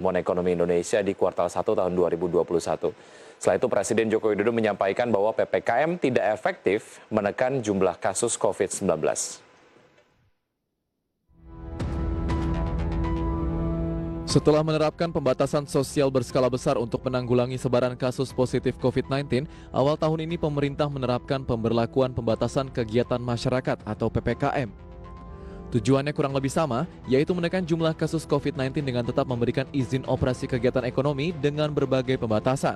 pertumbuhan ekonomi Indonesia di kuartal 1 tahun 2021. Setelah itu Presiden Joko Widodo menyampaikan bahwa PPKM tidak efektif menekan jumlah kasus COVID-19. Setelah menerapkan pembatasan sosial berskala besar untuk menanggulangi sebaran kasus positif COVID-19, awal tahun ini pemerintah menerapkan pemberlakuan pembatasan kegiatan masyarakat atau PPKM. Tujuannya kurang lebih sama, yaitu menekan jumlah kasus COVID-19 dengan tetap memberikan izin operasi kegiatan ekonomi dengan berbagai pembatasan.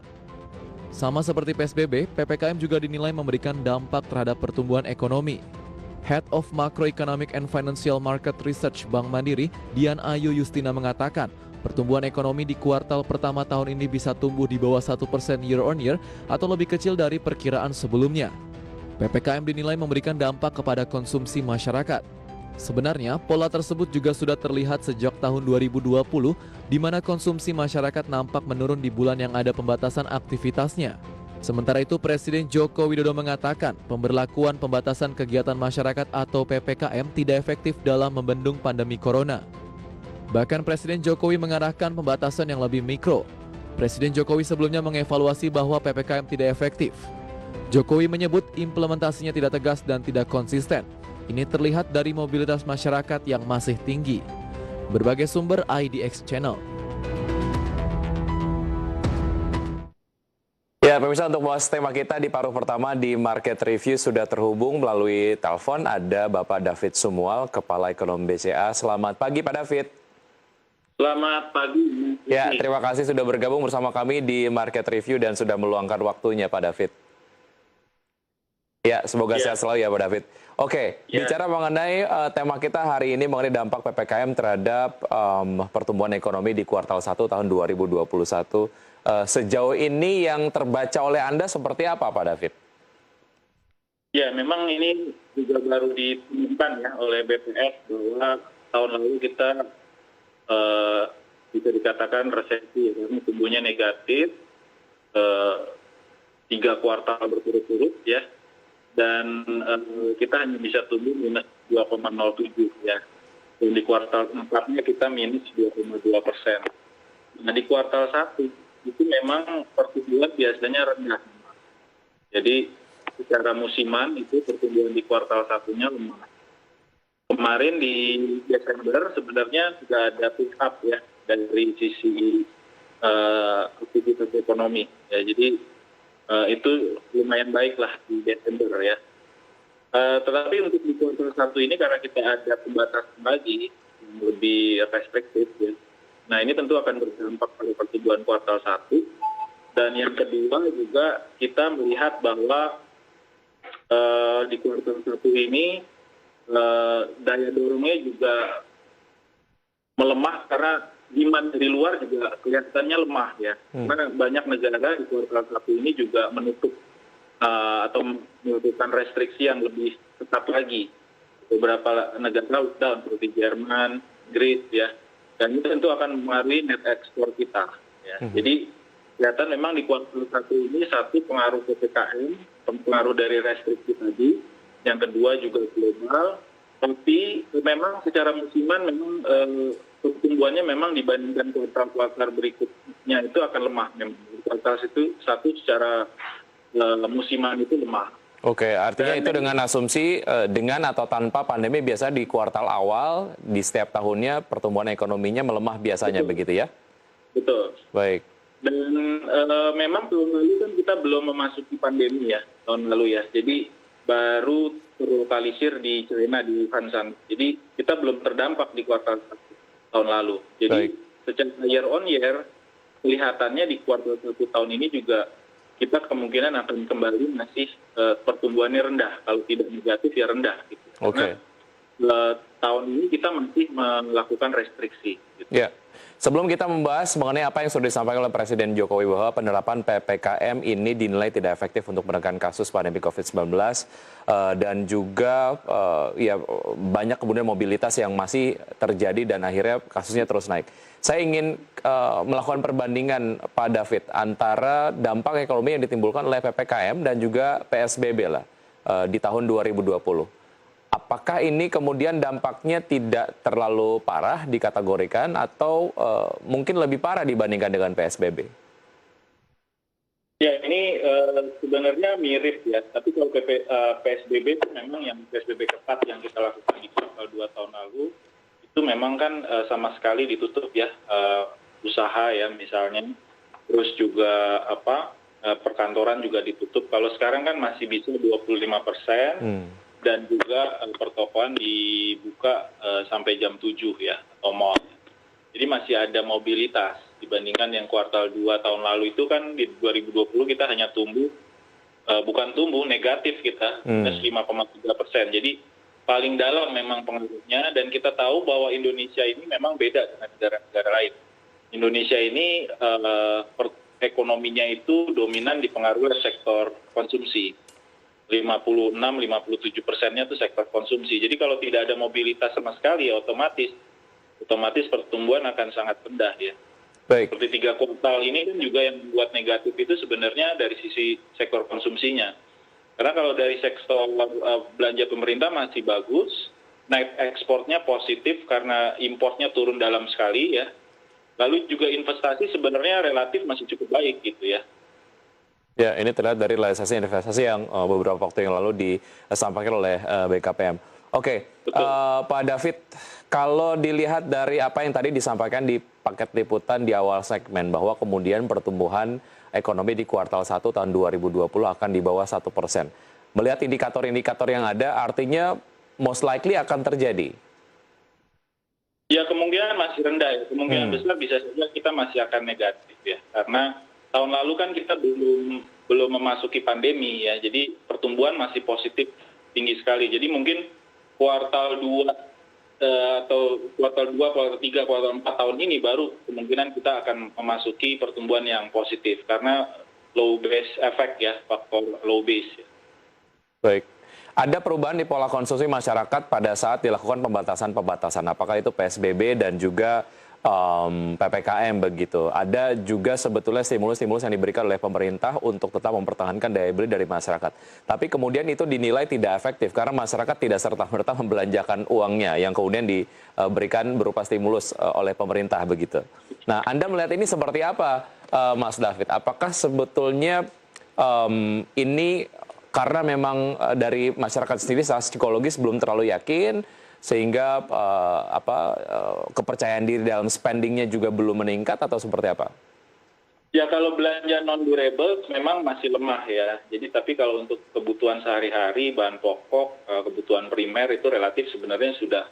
Sama seperti PSBB, PPKM juga dinilai memberikan dampak terhadap pertumbuhan ekonomi. Head of Macroeconomic and Financial Market Research Bank Mandiri, Dian Ayu Yustina mengatakan, pertumbuhan ekonomi di kuartal pertama tahun ini bisa tumbuh di bawah 1% year on year atau lebih kecil dari perkiraan sebelumnya. PPKM dinilai memberikan dampak kepada konsumsi masyarakat. Sebenarnya, pola tersebut juga sudah terlihat sejak tahun 2020, di mana konsumsi masyarakat nampak menurun di bulan yang ada pembatasan aktivitasnya. Sementara itu, Presiden Joko Widodo mengatakan pemberlakuan pembatasan kegiatan masyarakat atau PPKM tidak efektif dalam membendung pandemi corona. Bahkan Presiden Jokowi mengarahkan pembatasan yang lebih mikro. Presiden Jokowi sebelumnya mengevaluasi bahwa PPKM tidak efektif. Jokowi menyebut implementasinya tidak tegas dan tidak konsisten. Ini terlihat dari mobilitas masyarakat yang masih tinggi. Berbagai sumber IDX Channel. Ya, pemirsa, untuk bahas tema kita di paruh pertama di Market Review sudah terhubung melalui telepon. Ada Bapak David Sumual, Kepala Ekonom BCA. Selamat pagi, Pak David. Selamat pagi. Ya, terima kasih sudah bergabung bersama kami di Market Review dan sudah meluangkan waktunya, Pak David. Ya, semoga sehat selalu ya, Pak David. Oke, bicara mengenai tema kita hari ini mengenai dampak PPKM terhadap pertumbuhan ekonomi di kuartal 1 tahun 2021. Sejauh ini yang terbaca oleh Anda seperti apa, Pak David? Ya, memang ini juga baru diumumkan ya oleh BPS bahwa tahun lalu kita bisa dikatakan resesi, ya, karena tumbuhnya negatif 3 kuartal berturut-turut ya, dan kita hanya bisa tumbuh minus 2,07 ya. Dan di kuartal 4-nya kita minus 2,2%. Nah, di kuartal 1 itu memang pertumbuhan biasanya rendah. Jadi secara musiman itu pertumbuhan di kuartal 1-nya lemah. Kemarin di Desember sebenarnya juga ada pick up ya dari sisi aktivitas ekonomi. Ya, jadi itu lumayan baik lah di Desember ya. Tetapi untuk di kuartal 1 ini karena kita ada pembatasan lagi yang lebih restriktif ya. Nah, ini tentu akan berdampak pada pertumbuhan kuartal 1. Dan yang kedua juga kita melihat bahwa di kuartal 1 ini daya dorongnya juga melemah karena demand dari luar juga kelihatannya lemah ya. Karena banyak negara di kuartal 1 ini juga menutup atau melakukan restriksi yang lebih ketat lagi. Beberapa negara lockdown seperti Jerman, Inggris ya. Dan itu tentu akan mempengaruhi net ekspor kita. Ya. Jadi kelihatan memang di kuartal 1 ini satu pengaruh PPKM, pengaruh dari restriksi tadi, yang kedua juga global, tapi memang secara musiman memang pertumbuhannya memang dibandingkan kuartal-kuartal berikutnya itu akan lemah. Memang kuartal itu satu secara musiman itu lemah. Oke, artinya itu dengan asumsi dengan atau tanpa pandemi biasa di kuartal awal di setiap tahunnya pertumbuhan ekonominya melemah biasanya, begitu ya? Betul. Baik. Dan memang tahun lalu kan kita belum memasuki pandemi ya, tahun lalu ya. Jadi baru terlokalisir di China, di Wuhan. Jadi kita belum terdampak di kuartal 1 tahun lalu. Jadi secara year on year, kelihatannya di kuartal 1 tahun ini juga kita kemungkinan akan kembali masih pertumbuhannya rendah. Kalau tidak negatif ya rendah. Gitu. Karena tahun ini kita masih melakukan restriksi. Gitu. Ya. Sebelum kita membahas mengenai apa yang sudah disampaikan oleh Presiden Jokowi bahwa penerapan PPKM ini dinilai tidak efektif untuk menekan kasus pandemi COVID-19 dan juga ya banyak kemudian mobilitas yang masih terjadi dan akhirnya kasusnya terus naik. Saya ingin melakukan perbandingan, Pak David, antara dampak ekonomi yang ditimbulkan oleh PPKM dan juga PSBB lah di tahun 2020. apakah ini kemudian dampaknya tidak terlalu parah dikategorikan atau mungkin lebih parah dibandingkan dengan PSBB? Ya, ini sebenarnya mirip ya, tapi kalau PSBB itu memang yang PSBB ketat yang kita lakukan di kuartal 2 tahun lalu, itu memang kan sama sekali ditutup ya, usaha ya misalnya, terus juga perkantoran juga ditutup. Kalau sekarang kan masih bisa 25%, dan juga pertokoan dibuka sampai jam 7 ya, atau mall. Jadi masih ada mobilitas dibandingkan yang kuartal 2 tahun lalu itu kan di 2020 kita hanya tumbuh, bukan tumbuh, negatif kita, minus 5,3%. Jadi paling dalam memang pengaruhnya, dan kita tahu bahwa Indonesia ini memang beda dengan negara-negara lain. Indonesia ini ekonominya itu dominan dipengaruhi oleh sektor konsumsi. 56-57%-nya itu sektor konsumsi. Jadi kalau tidak ada mobilitas sama sekali, ya otomatis pertumbuhan akan sangat rendah ya. Baik. Seperti 3 kuartal ini kan juga yang membuat negatif itu sebenarnya dari sisi sektor konsumsinya. Karena kalau dari sektor belanja pemerintah masih bagus, naik ekspornya positif karena importnya turun dalam sekali ya. Lalu juga investasi sebenarnya relatif masih cukup baik gitu ya. Ya, ini terlihat dari realisasi investasi yang beberapa waktu yang lalu disampaikan oleh BKPM. Oke, Pak David, kalau dilihat dari apa yang tadi disampaikan di paket liputan di awal segmen, bahwa kemudian pertumbuhan ekonomi di kuartal 1 tahun 2020 akan di bawah 1%. Melihat indikator-indikator yang ada, artinya most likely akan terjadi. Ya, kemungkinan masih rendah ya. Kemungkinan besar bisa saja kita masih akan negatif ya. Karena tahun lalu kan kita belum memasuki pandemi ya. Jadi pertumbuhan masih positif tinggi sekali. Jadi mungkin kuartal 2 atau kuartal 2, kuartal 3, kuartal 4 tahun ini baru kemungkinan kita akan memasuki pertumbuhan yang positif karena low base effect ya, faktor low base ya. Baik. Ada perubahan di pola konsumsi masyarakat pada saat dilakukan pembatasan-pembatasan. Apakah itu PSBB dan juga PPKM begitu. Ada juga sebetulnya stimulus-stimulus yang diberikan oleh pemerintah untuk tetap mempertahankan daya beli dari masyarakat. Tapi kemudian itu dinilai tidak efektif karena masyarakat tidak serta-merta membelanjakan uangnya yang kemudian diberikan berupa stimulus oleh pemerintah begitu. Nah, Anda melihat ini seperti apa, Mas David? Apakah sebetulnya ini karena memang dari masyarakat sendiri secara psikologis belum terlalu yakin, sehingga kepercayaan diri dalam spendingnya juga belum meningkat atau seperti apa? Ya, kalau belanja non durable memang masih lemah ya. Jadi tapi kalau untuk kebutuhan sehari-hari, bahan pokok, kebutuhan primer itu relatif sebenarnya sudah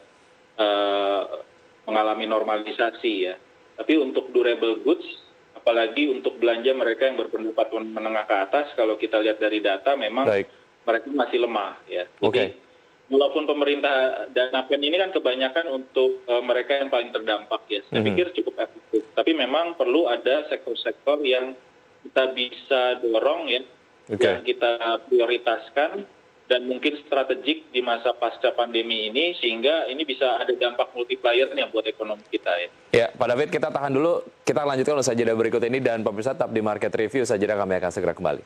mengalami normalisasi ya. Tapi untuk durable goods, apalagi untuk belanja mereka yang berpendapatan menengah ke atas, kalau kita lihat dari data memang mereka masih lemah ya. Jadi walaupun pemerintah dana pen ini kan kebanyakan untuk mereka yang paling terdampak ya, saya pikir cukup efektif. Tapi memang perlu ada sektor-sektor yang kita bisa dorong ya, yang kita prioritaskan dan mungkin strategik di masa pasca pandemi ini, sehingga ini bisa ada dampak multipliernya buat ekonomi kita ya. Ya, Pak David, kita tahan dulu, kita lanjutkan usai jeda berikut ini, dan pemirsa tetap di Market Review, usai jeda kami akan segera kembali.